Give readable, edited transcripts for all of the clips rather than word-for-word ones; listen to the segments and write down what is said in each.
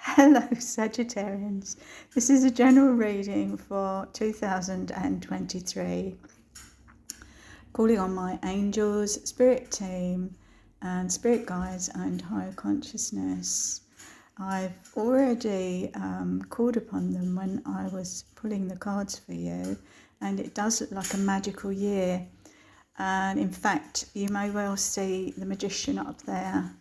Hello, Sagittarians. This is a general reading for 2023. Calling on my angels, spirit team, and spirit guides and higher consciousness. I've already called upon them when I was pulling the cards for you, and it does look like a magical year. And in fact, you may well see the Magician up there.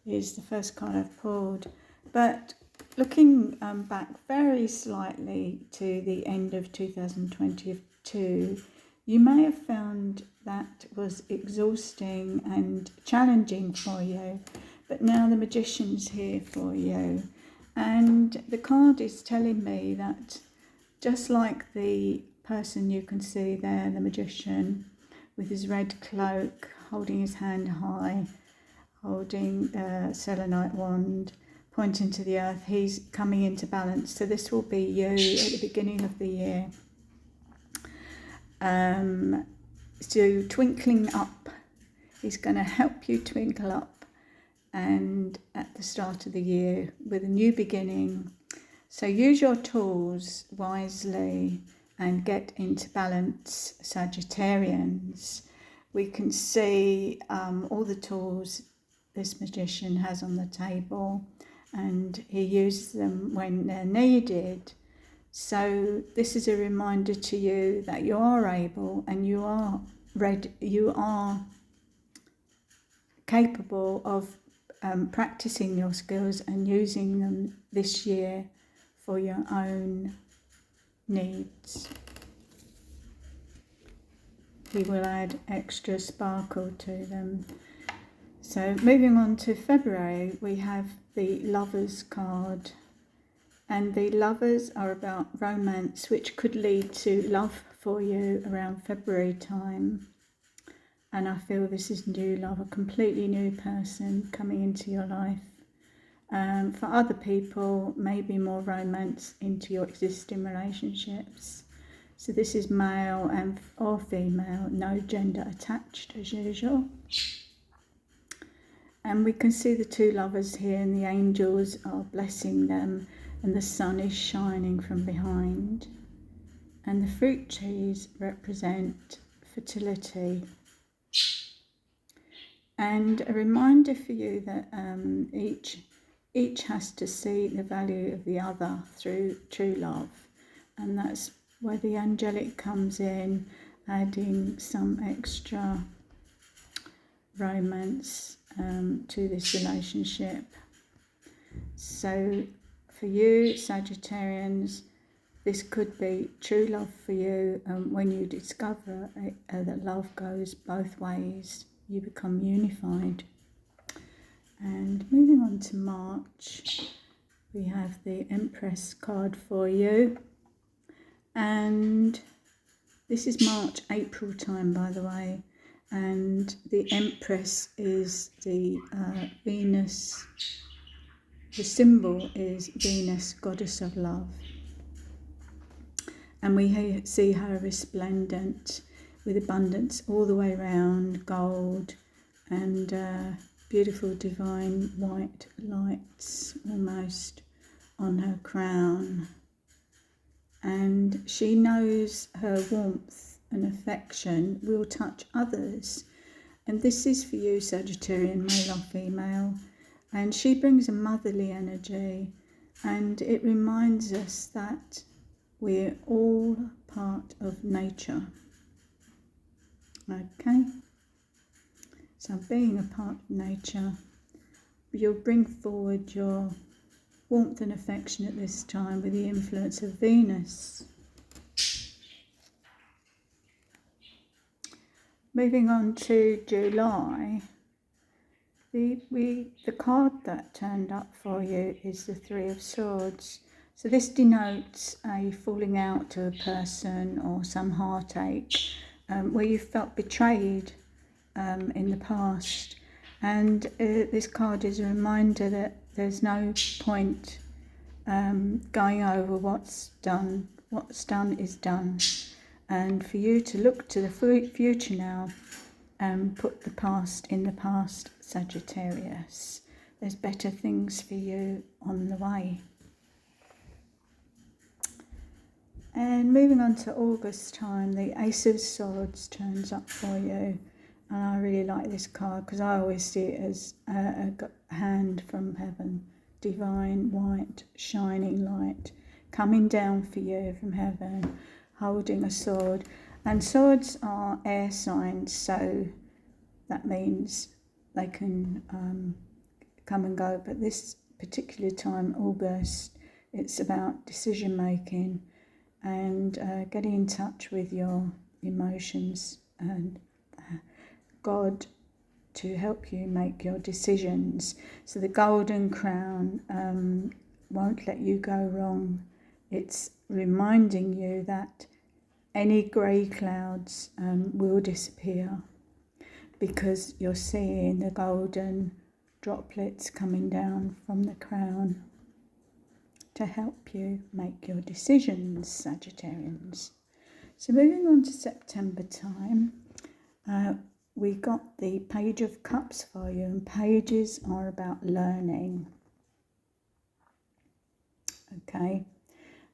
Is the first card I've pulled. But looking back very slightly to the end of 2022, you may have found that was exhausting and challenging for you, but now the Magician's here for you. And the card is telling me that just like the person you can see there, the Magician, with his red cloak, holding his hand high, holding a selenite wand, pointing to the earth, he's coming into balance. So this will be you at the beginning of the year. So twinkling up, he's going to help you twinkle up, and at the start of the year with a new beginning. So use your tools wisely and get into balance, Sagittarians. We can see all the tools this Magician has on the table, and he uses them when they're needed. So this is a reminder to you that you are able and you are ready, you are capable of practicing your skills and using them this year for your own needs. He will add extra sparkle to them. So moving on to February, we have the Lovers card. And the Lovers are about romance, which could lead to love for you around February time. And I feel this is new love, a completely new person coming into your life. For other people, maybe more romance into your existing relationships. So this is male and or female, no gender attached as usual. And we can see the two lovers here, and the angels are blessing them, and the sun is shining from behind. And the fruit trees represent fertility. And a reminder for you that each has to see the value of the other through true love. And that's where the angelic comes in, adding some extra romance to this relationship. So for you, Sagittarians, this could be true love for you. When you discover that love goes both ways, you become unified. And moving on to March, we have the Empress card for you. And this is March, April time, by the way. And the Empress is the Venus. The symbol is Venus, goddess of love. And we see her resplendent with abundance all the way around, gold and beautiful divine white lights almost on her crown. And she knows her warmth and affection will touch others. And this is for you, Sagittarian, male or female. And she brings a motherly energy, and it reminds us that we're all part of nature. Okay? So being a part of nature, you'll bring forward your warmth and affection at this time with the influence of Venus. Moving on to July, the card that turned up for you is the Three of Swords. So this denotes a falling out to a person or some heartache where you felt betrayed in the past. And this card is a reminder that there's no point going over what's done. What's done is done. And for you to look to the future now and put the past in the past, Sagittarius. there's better things for you on the way. And moving on to August time, the Ace of Swords turns up for you. And I really like this card because I always see it as a hand from heaven, divine, white, shining light, coming down for you from heaven, holding a sword. And swords are air signs, so that means they can come and go. But this particular time, August, it's about decision making and getting in touch with your emotions and God to help you make your decisions. So the golden crown won't let you go wrong. It's reminding you that any grey clouds will disappear because you're seeing the golden droplets coming down from the crown to help you make your decisions, Sagittarians. So moving on to September time, we got the Page of Cups for you, and pages are about learning. Okay,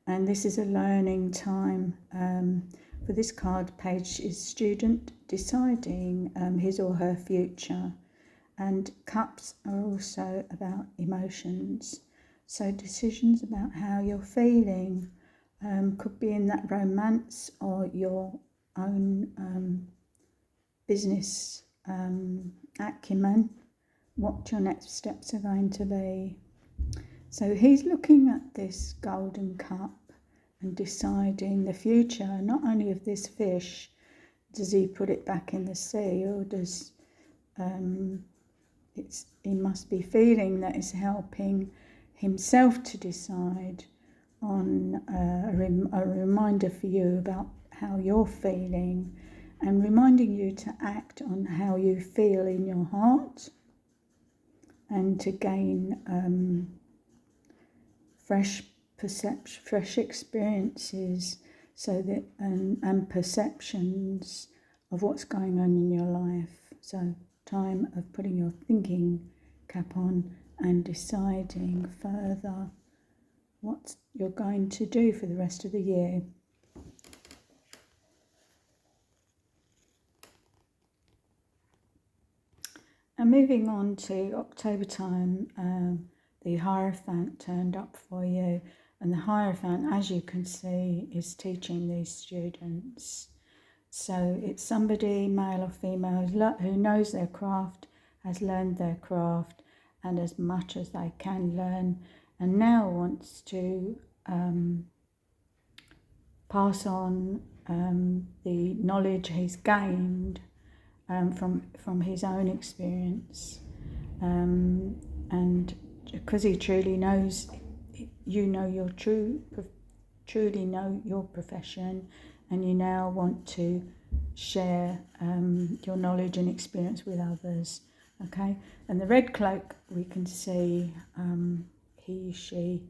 and this is a learning time. For this card, page is student deciding his or her future, and cups are also about emotions. So decisions about how you're feeling could be in that romance or your own business acumen, what your next steps are going to be. So he's looking at this golden cup and deciding the future, not only of this fish, does he put it back in the sea, or does he must be feeling that it's helping himself to decide on a reminder for you about how you're feeling and reminding you to act on how you feel in your heart and to gain fresh perception, fresh experiences, so that and perceptions of what's going on in your life. So time of putting your thinking cap on and deciding further what you're going to do for the rest of the year. And moving on to October time, the Hierophant turned up for you. And the Hierophant, as you can see, is teaching these students. So it's somebody, male or female, who knows their craft, has learned their craft, and as much as they can learn, and now wants to pass on the knowledge he's gained from his own experience, and because he truly knows, you know, your truly know your profession, and you now want to share your knowledge and experience with others. Okay, and the red cloak we can see she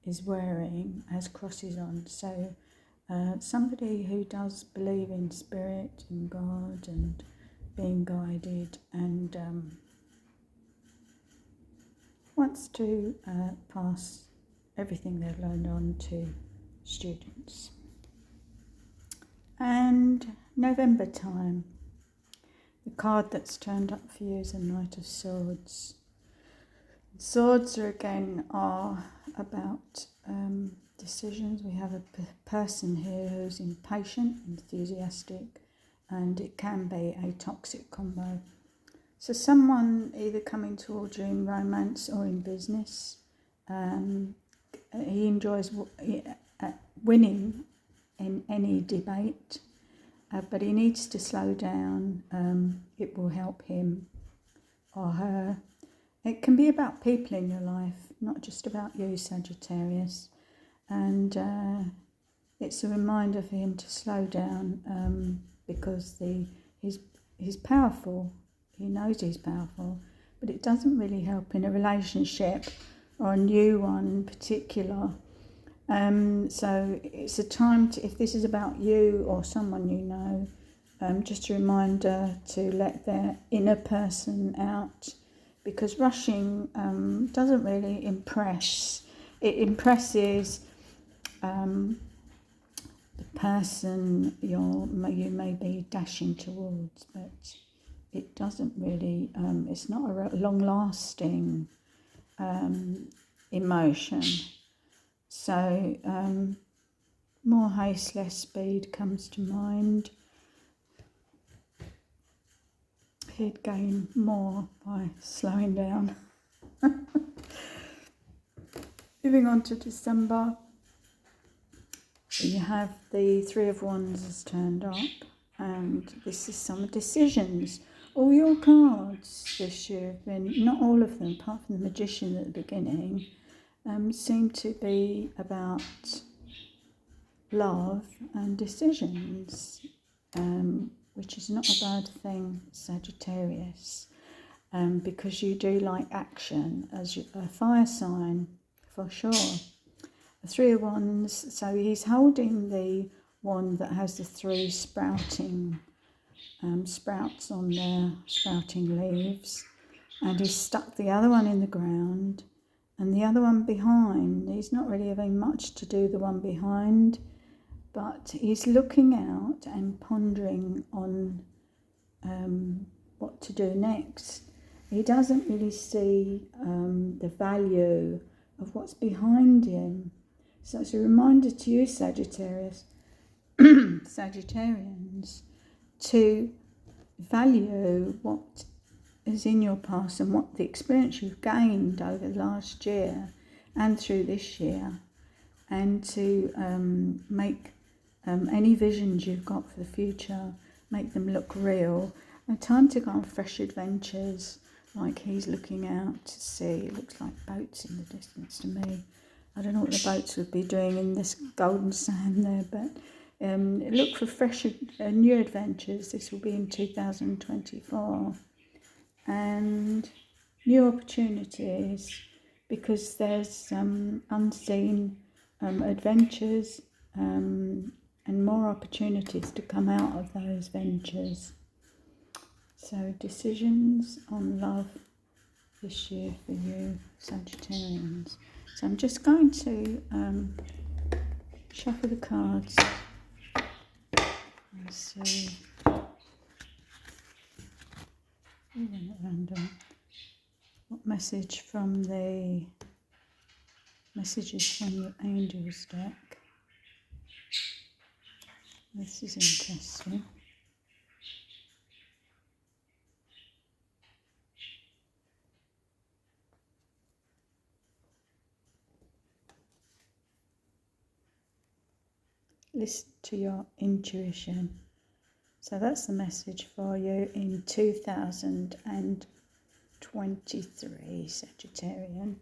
is wearing has crosses on. So somebody who does believe in spirit and God and being guided, and wants to pass everything they've learned on to students. And November time, the card that's turned up for you is a Knight of Swords. Swords are about decisions. We have a person here who's impatient, enthusiastic, and it can be a toxic combo. So someone either coming towards you in romance or in business. He enjoys winning in any debate, but he needs to slow down. It will help him or her. It can be about people in your life, not just about you, Sagittarius. And it's a reminder for him to slow down because he's powerful. He knows he's powerful, but it doesn't really help in a relationship or a new one in particular. So it's a time to, if this is about you or someone you know, just a reminder to let their inner person out because rushing doesn't really impress. It impresses the person you may be dashing towards, but it doesn't really, it's not a long-lasting emotion. So more haste, less speed comes to mind. He'd gain more by slowing down. Moving on to December, you have the Three of Wands has turned up, and this is some decisions. All your cards this year have been, not all of them, apart from the Magician at the beginning, seem to be about love and decisions, which is not a bad thing, Sagittarius, because you do like action as a fire sign, for sure. The Three of Wands, so he's holding the wand that has the three sprouting sprouts on their sprouting leaves, and he's stuck the other one in the ground and the other one behind. He's not really having much to do, the one behind, but he's looking out and pondering on what to do next. He doesn't really see the value of what's behind him. So it's a reminder to you, Sagittarius, Sagittarians, to value what is in your past and what the experience you've gained over the last year and through this year, and to make any visions you've got for the future, make them look real. And time to go on fresh adventures, like he's looking out to sea. It looks like boats in the distance to me. I don't know what the boats would be doing in this golden sand there, but look for fresh new adventures. This will be in 2024. And new opportunities, because there's unseen adventures and more opportunities to come out of those ventures. So decisions on love this year for you, Sagittarians. So I'm just going to shuffle the cards and see. Random. What message from the messages from your angels deck? This is interesting. Listen to your intuition. So that's the message for you in 2023, Sagittarian.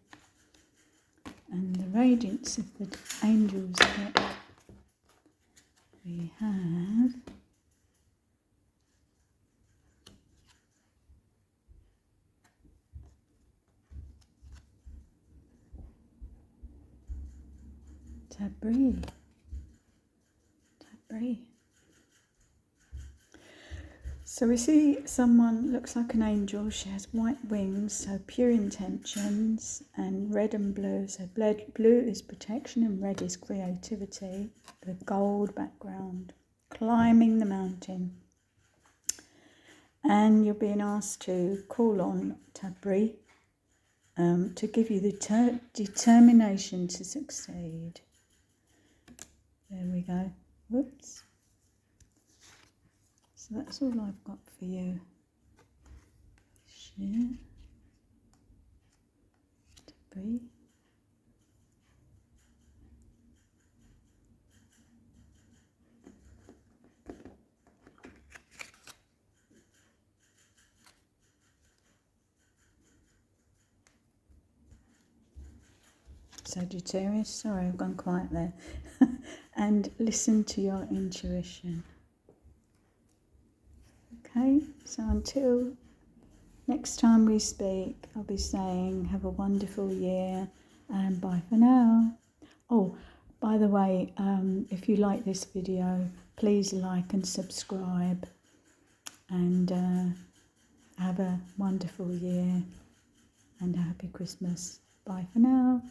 And the radiance of the angels deck, we have Tabri. So we see someone, looks like an angel. She has white wings, so pure intentions, and red and blue. So blue is protection and red is creativity. The gold background, climbing the mountain. And you're being asked to call on Tabri to give you the determination to succeed. There we go. Whoops. So that's all I've got for you. Share. Tabri. Sagittarius, sorry, I've gone quiet there. And listen to your intuition. Okay, so until next time we speak, I'll be saying have a wonderful year and bye for now. Oh, by the way, if you like this video, please like and subscribe, and have a wonderful year. and a happy Christmas. Bye for now.